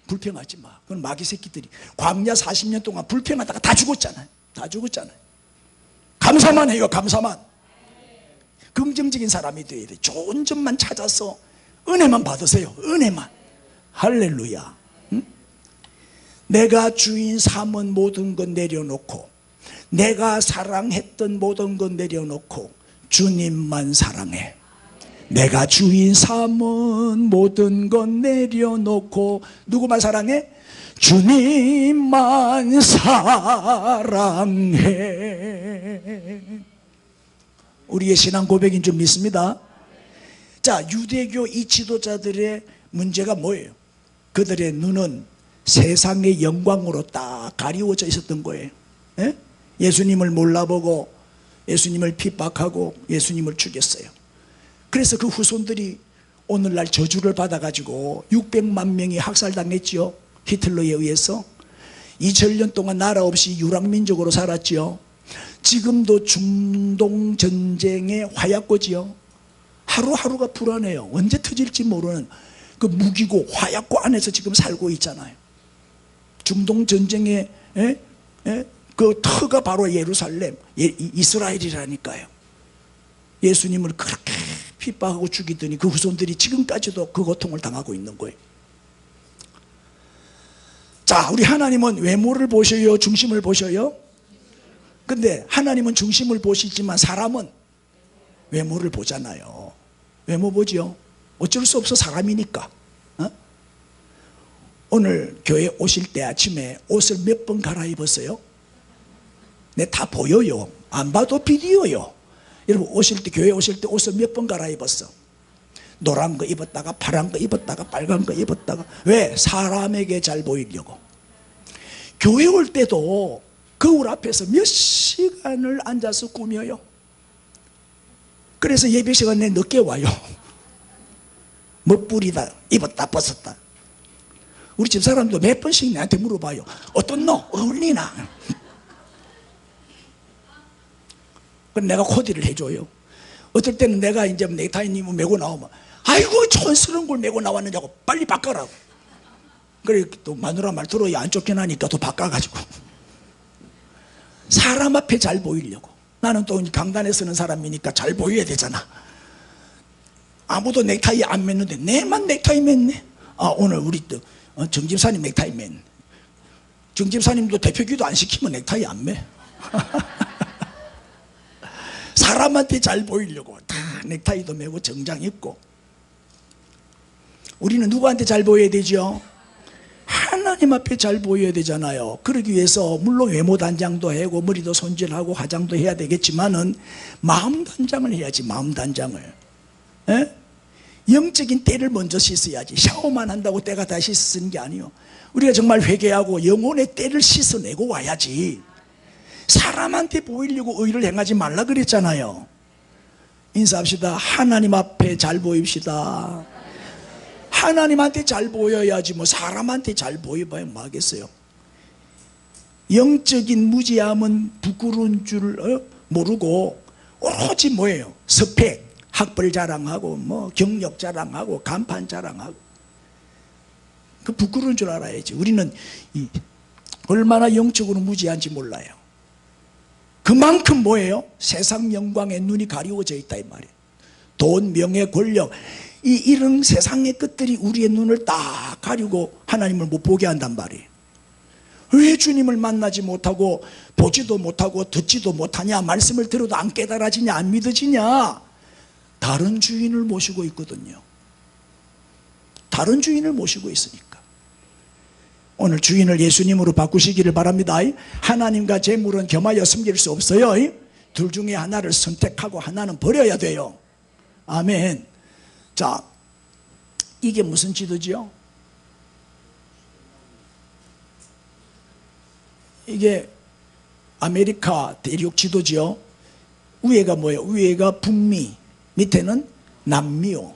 불평하지 마. 그건 마귀 새끼들이 광야 40년 동안 불평하다가 다 죽었잖아요. 다 죽었잖아요. 감사만 해요. 감사만. 긍정적인 사람이 돼야 돼. 좋은 점만 찾아서 은혜만 받으세요. 은혜만. 할렐루야. 응? 내가 주인 삼은 모든 것 내려놓고, 내가 사랑했던 모든 것 내려놓고 주님만 사랑해. 내가 주인 삼은 모든 것 내려놓고 누구만 사랑해? 주님만 사랑해. 우리의 신앙 고백인 줄 믿습니다. 자, 유대교 이 지도자들의 문제가 뭐예요? 그들의 눈은 세상의 영광으로 딱 가리워져 있었던 거예요. 예? 예수님을 몰라보고 예수님을 핍박하고 예수님을 죽였어요. 그래서 그 후손들이 오늘날 저주를 받아가지고 600만 명이 학살당했지요. 히틀러에 의해서 2000년 동안 나라 없이 유랑민족으로 살았지요. 지금도 중동 전쟁의 화약고지요. 하루하루가 불안해요. 언제 터질지 모르는 그 무기고 화약고 안에서 지금 살고 있잖아요. 중동 전쟁의 그 터가 바로 예루살렘, 이스라엘이라니까요. 예수님을 그렇게 핍박하고 죽이더니 그 후손들이 지금까지도 그 고통을 당하고 있는 거예요. 자, 우리 하나님은 외모를 보셔요? 중심을 보셔요? 근데 하나님은 중심을 보시지만 사람은 외모를 보잖아요. 외모 보죠. 어쩔 수 없어. 사람이니까. 오늘 교회 오실 때 아침에 옷을 몇 번 갈아입었어요? 네, 다 보여요. 안 봐도 비디오요. 여러분 오실 때, 교회 오실 때 옷을 몇 번 갈아입었어? 노란 거 입었다가 파란 거 입었다가 빨간 거 입었다가. 왜? 사람에게 잘 보이려고. 교회 올 때도 거울 앞에서 몇 시간을 앉아서 꾸며요. 그래서 예배 시간에 늦게 와요. 멋부리다, 입었다 벗었다. 우리 집사람도 몇 번씩 나한테 물어봐요. 어떤 너? 어울리나? 그럼 내가 코디를 해줘요. 어떨 때는 내가 이제 넥타이 메고 나오면 아이고 촌스러운 걸 메고 나왔느냐고 빨리 바꿔라고. 그래 또 마누라 말 들어야 안 쫓겨나니까 또 바꿔가지고. 사람 앞에 잘 보이려고. 나는 또 강단에 서는 사람이니까 잘 보여야 되잖아. 아무도 넥타이 안 맸는데 내만 넥타이 맸네. 아, 오늘 우리 또 정집사님 넥타이 맸네. 정집사님도 대표기도 안 시키면 넥타이 안 매. 사람한테 잘 보이려고 다 넥타이도 매고 정장 입고. 우리는 누구한테 잘 보여야 되죠? 하나님 앞에 잘 보여야 되잖아요. 그러기 위해서 물론 외모 단장도 하고 머리도 손질하고 화장도 해야 되겠지만은 마음 단장을 해야지. 마음 단장을. 에? 영적인 때를 먼저 씻어야지. 샤워만 한다고 때가 다 씻는 게 아니에요. 우리가 정말 회개하고 영혼의 때를 씻어내고 와야지. 사람한테 보이려고 의를 행하지 말라 그랬잖아요. 인사합시다. 하나님 앞에 잘 보입시다. 하나님한테 잘 보여야지 뭐 사람한테 잘 보여봐야 뭐 하겠어요. 영적인 무지함은 부끄러운 줄 모르고 오로지 뭐예요? 스펙, 학벌 자랑하고 뭐 경력 자랑하고 간판 자랑하고. 그 부끄러운 줄 알아야지. 우리는 얼마나 영적으로 무지한지 몰라요. 그만큼 뭐예요? 세상 영광에 눈이 가리워져 있다 이 말이에요. 돈, 명예, 권력, 이런 세상의 것들이 우리의 눈을 딱 가리고 하나님을 못 보게 한단 말이에요. 왜 주님을 만나지 못하고 보지도 못하고 듣지도 못하냐? 말씀을 들어도 안 깨달아지냐? 안 믿어지냐? 다른 주인을 모시고 있거든요. 다른 주인을 모시고 있으니까. 오늘 주인을 예수님으로 바꾸시기를 바랍니다. 하나님과 재물은 겸하여 섬길 수 없어요. 둘 중에 하나를 선택하고 하나는 버려야 돼요. 아멘. 자, 이게 무슨 지도지요? 이게 아메리카 대륙 지도지요. 위에가 뭐예요? 위에가 북미, 밑에는 남미요.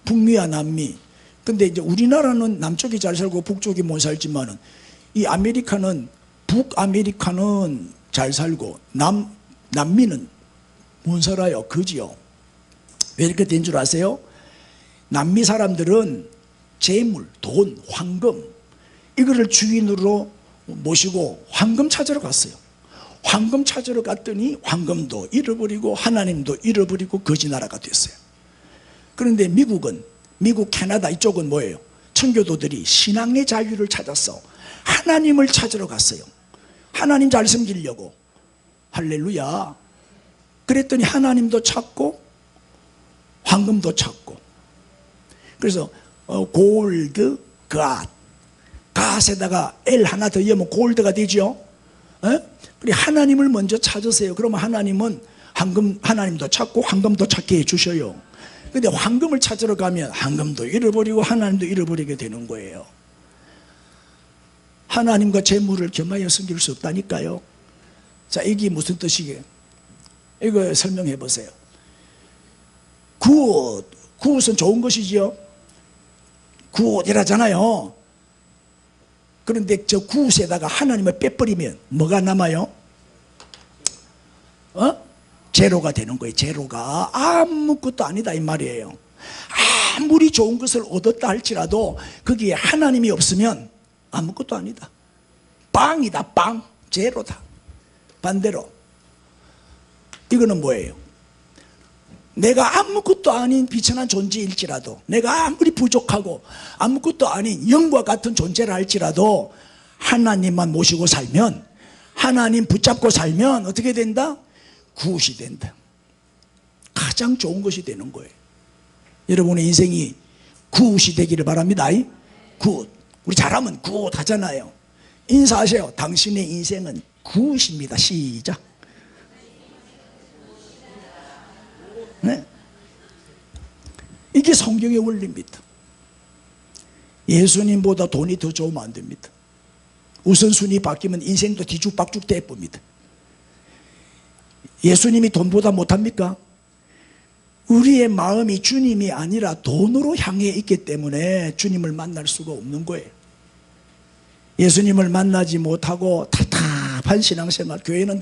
북미와 남미. 근데 이제 우리나라는 남쪽이 잘 살고 북쪽이 못 살지만은 이 아메리카는 북아메리카는 잘 살고 남미는 못 살아요. 그지요? 왜 이렇게 된 줄 아세요? 남미 사람들은 재물, 돈, 황금 이거를 주인으로 모시고 황금 찾으러 갔어요. 황금 찾으러 갔더니 황금도 잃어버리고 하나님도 잃어버리고 거지 나라가 됐어요. 그런데 미국, 캐나다 이쪽은 뭐예요? 청교도들이 신앙의 자유를 찾아서 하나님을 찾으러 갔어요. 하나님 잘 섬기려고. 할렐루야. 그랬더니 하나님도 찾고 황금도 찾고. 그래서 골드, 갓에다가 L 하나 더 넣으면 골드가 되죠. 그래 하나님을 먼저 찾으세요. 그러면 하나님은 하나님도 찾고 황금도 찾게 해주셔요. 근데 황금을 찾으러 가면 황금도 잃어버리고 하나님도 잃어버리게 되는 거예요. 하나님과 재물을 겸하여 섬길 수 없다니까요. 자, 이게 무슨 뜻이게요? 이거 설명해 보세요. 굿은 좋은 것이지요. 굿이라잖아요. 그런데 저 굿에다가 하나님을 빼버리면 뭐가 남아요? 제로가 되는 거예요. 제로가 아무것도 아니다 이 말이에요. 아무리 좋은 것을 얻었다 할지라도 거기에 하나님이 없으면 아무것도 아니다. 빵이다. 빵. 제로다. 반대로 이거는 뭐예요? 내가 아무것도 아닌 비천한 존재일지라도, 내가 아무리 부족하고 아무것도 아닌 영과 같은 존재라 할지라도 하나님만 모시고 살면, 하나님 붙잡고 살면 어떻게 된다? 굿이 된다. 가장 좋은 것이 되는 거예요. 여러분의 인생이 굿이 되기를 바랍니다. 굿. 우리 잘하면 굿 하잖아요. 인사하세요. 당신의 인생은 굿입니다. 시작. 네. 이게 성경의 원리입니다. 예수님보다 돈이 더 좋으면 안 됩니다. 우선순위 바뀌면 인생도 뒤죽박죽 돼버립니다. 예수님이 돈보다 못합니까? 우리의 마음이 주님이 아니라 돈으로 향해 있기 때문에 주님을 만날 수가 없는 거예요. 예수님을 만나지 못하고 답답한 신앙생활, 교회는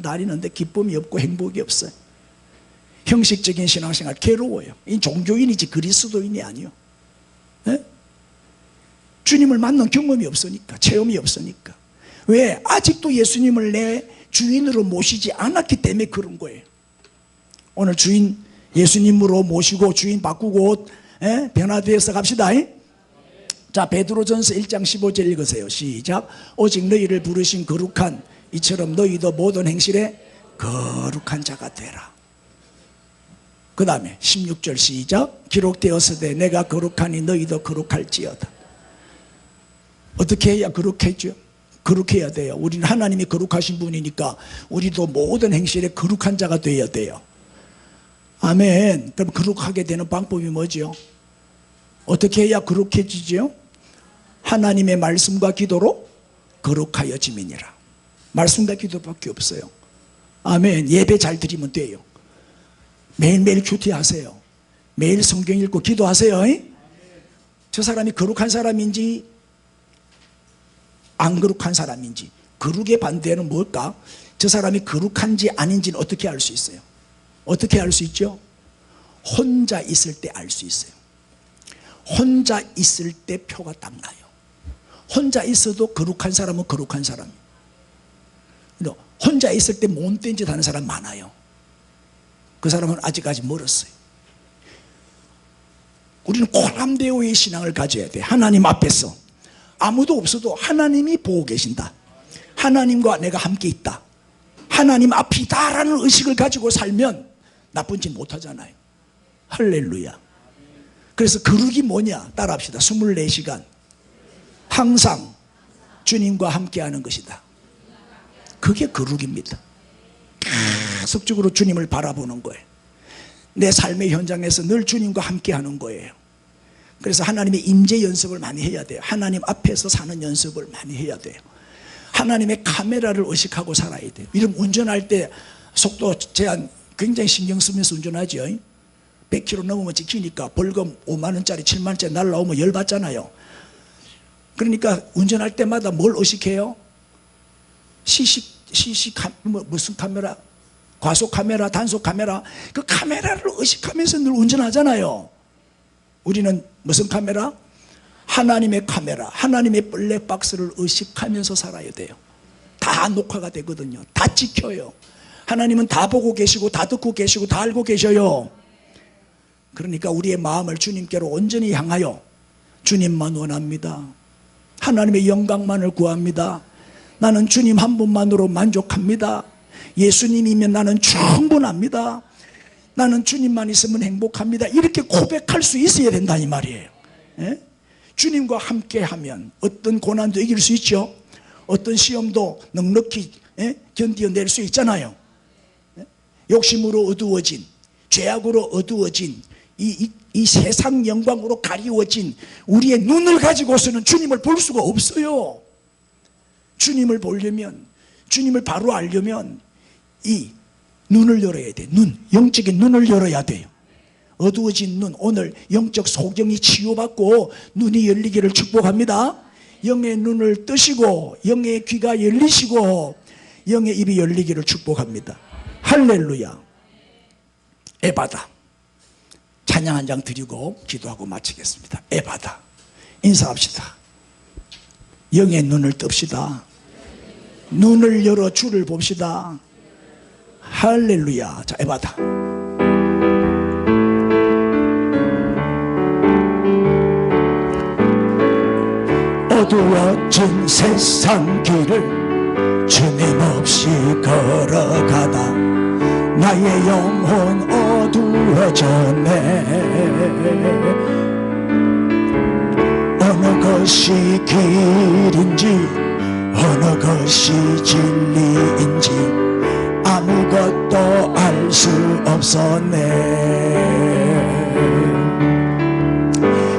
다니는데 기쁨이 없고 행복이 없어요. 형식적인 신앙생활 괴로워요. 이 종교인이지 그리스도인이 아니요. 네? 주님을 만난 경험이 없으니까, 체험이 없으니까. 왜? 아직도 예수님을 내 주인으로 모시지 않았기 때문에 그런 거예요. 오늘 주인 예수님으로 모시고 주인 바꾸고 변화되어서 갑시다. 자, 베드로전서 1장 15절 읽으세요. 시작. 오직 너희를 부르신 거룩한 이처럼 너희도 모든 행실에 거룩한 자가 되라. 그 다음에 16절 시작. 기록되었으되 내가 거룩하니 너희도 거룩할지어다. 어떻게 해야 거룩해져? 거룩해야 돼요. 우리는 하나님이 거룩하신 분이니까 우리도 모든 행실에 거룩한 자가 되어야 돼요. 아멘. 그럼 거룩하게 되는 방법이 뭐죠? 어떻게 해야 거룩해지죠? 하나님의 말씀과 기도로 거룩하여짐이니라. 말씀과 기도밖에 없어요. 아멘. 예배 잘 드리면 돼요. 매일매일 큐티하세요. 매일 성경 읽고 기도하세요. 저 사람이 거룩한 사람인지 안 거룩한 사람인지. 거룩의 반대는 뭘까? 저 사람이 거룩한지 아닌지는 어떻게 알 수 있어요? 어떻게 알 수 있죠? 혼자 있을 때 알 수 있어요. 혼자 있을 때 표가 딱 나요. 혼자 있어도 거룩한 사람은 거룩한 사람이에요. 혼자 있을 때 못된 짓 하는 사람 많아요. 그 사람은 아직까지 멀었어요. 우리는 코람데오의 신앙을 가져야 돼. 하나님 앞에서 아무도 없어도 하나님이 보고 계신다. 하나님과 내가 함께 있다. 하나님 앞이다라는 의식을 가지고 살면 나쁜 짓 못하잖아요. 할렐루야. 그래서 거룩이 뭐냐? 따라합시다. 24시간 항상 주님과 함께하는 것이다. 그게 거룩입니다. 계속적으로 주님을 바라보는 거예요. 내 삶의 현장에서 늘 주님과 함께하는 거예요. 그래서 하나님의 임재 연습을 많이 해야 돼요. 하나님 앞에서 사는 연습을 많이 해야 돼요. 하나님의 카메라를 의식하고 살아야 돼요. 이런 운전할 때 속도 제한 굉장히 신경 쓰면서 운전하죠. 100km 넘으면 찍히니까 벌금 5만 원짜리 7만 원짜리 날라오면 열받잖아요. 그러니까 운전할 때마다 뭘 의식해요? 무슨 카메라? 과속 카메라, 단속 카메라, 그 카메라를 의식하면서 늘 운전하잖아요. 우리는 무슨 카메라? 하나님의 카메라, 하나님의 블랙박스를 의식하면서 살아야 돼요. 다 녹화가 되거든요. 다 찍혀요. 하나님은 다 보고 계시고 다 듣고 계시고 다 알고 계셔요. 그러니까 우리의 마음을 주님께로 온전히 향하여 주님만 원합니다. 하나님의 영광만을 구합니다. 나는 주님 한 분만으로 만족합니다. 예수님이면 나는 충분합니다. 나는 주님만 있으면 행복합니다. 이렇게 고백할 수 있어야 된다 이 말이에요. 예? 주님과 함께하면 어떤 고난도 이길 수 있죠. 어떤 시험도 넉넉히 견뎌낼 수 있잖아요. 욕심으로 어두워진, 죄악으로 어두워진 이 세상 영광으로 가리워진 우리의 눈을 가지고서는 주님을 볼 수가 없어요. 주님을 보려면, 주님을 바로 알려면 이 눈을 열어야 돼. 눈, 영적인 눈을 열어야 돼요. 어두워진 눈, 오늘 영적 소경이 치유받고 눈이 열리기를 축복합니다. 영의 눈을 뜨시고 영의 귀가 열리시고 영의 입이 열리기를 축복합니다. 할렐루야. 에바다. 찬양 한 장 드리고 기도하고 마치겠습니다. 에바다. 인사합시다. 영의 눈을 뜹시다. 눈을 열어 주를 봅시다. 할렐루야. 자, 에바다. 어두워진 세상 길을 주님 없이 걸어가다 나의 영혼 어두워졌네. 어느 것이 길인지 어느 것이 진리인지 아무것도 알 수 없었네.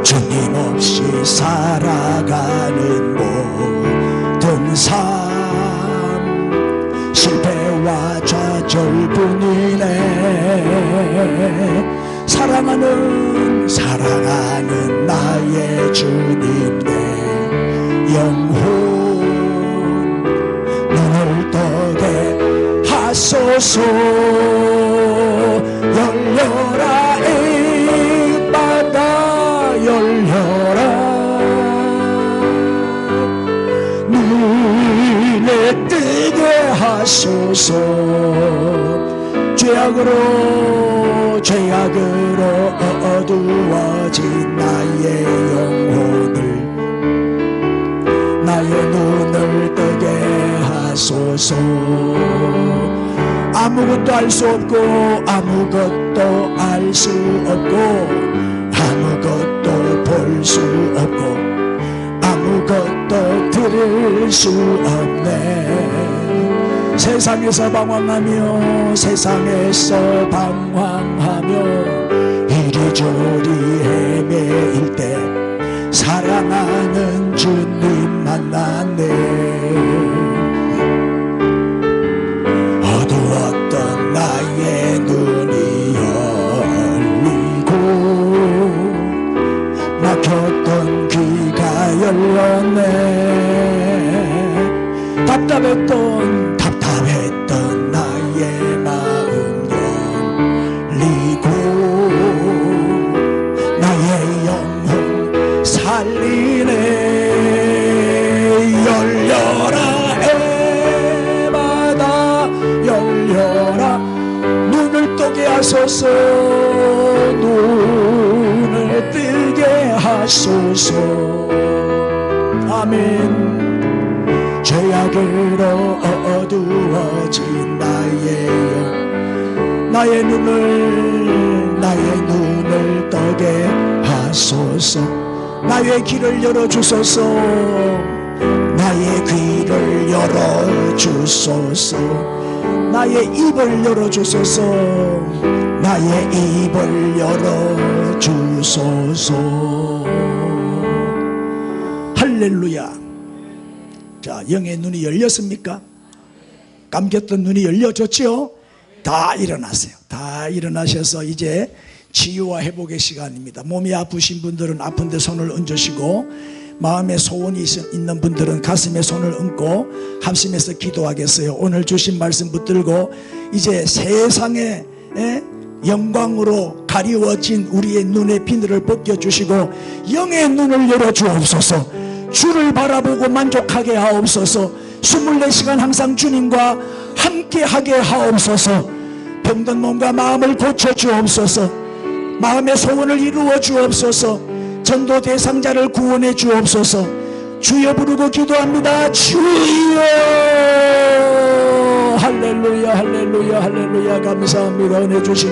주님 없이 살아가는 모든 삶 실패와 좌절뿐이네. 사랑하는 나의 주님 내 영혼 눈을 뜨게 하소서. 열려라 이 바다 열려라. 눈을 뜨게 하소서. 죄악으로 어두워진 나의 영혼을 나의 눈을 뜨게 하소서. 아무것도 알 수 없고 아무것도 알 수 없고 아무것도 볼 수 없고 아무것도 들을 수 없네. 세상에서 방황하며 이리저리 헤매일 때 사랑하는 주님 만났네. 어두웠던 나의 눈이 열리고 막혔던 귀가 열렸네. 답답했던 나의 마음 열리고 나의 영혼 살리네. 열려라 에바다 열려라. 눈을 뜨게 하소서. 눈을 뜨게 하소서. 아멘. 죄악으로 어두워진 나의 눈을 뜨게 하소서. 나의 길을 열어주소서. 나의 귀를 열어주소서. 나의 입을 열어주소서. 나의 입을 열어주소서. 할렐루야. 자, 영의 눈이 열렸습니까? 감겼던 눈이 열려졌지요? 다 일어났어요. 다 일어나셔서 이제 치유와 회복의 시간입니다. 몸이 아프신 분들은 아픈데 손을 얹으시고 마음에 소원이 있는 분들은 가슴에 손을 얹고 합심해서 기도하겠어요. 오늘 주신 말씀 붙들고 이제 세상의 영광으로 가리워진 우리의 눈의 비늘을 벗겨주시고 영의 눈을 열어주옵소서. 주를 바라보고 만족하게 하옵소서. 24시간 항상 주님과 함께하게 하옵소서. 병든 몸과 마음을 고쳐주옵소서. 마음의 소원을 이루어 주옵소서. 전도 대상자를 구원해 주옵소서. 주여 부르고 기도합니다. 주여. 할렐루야 할렐루야 할렐루야. 감사합니다. 은혜 주시니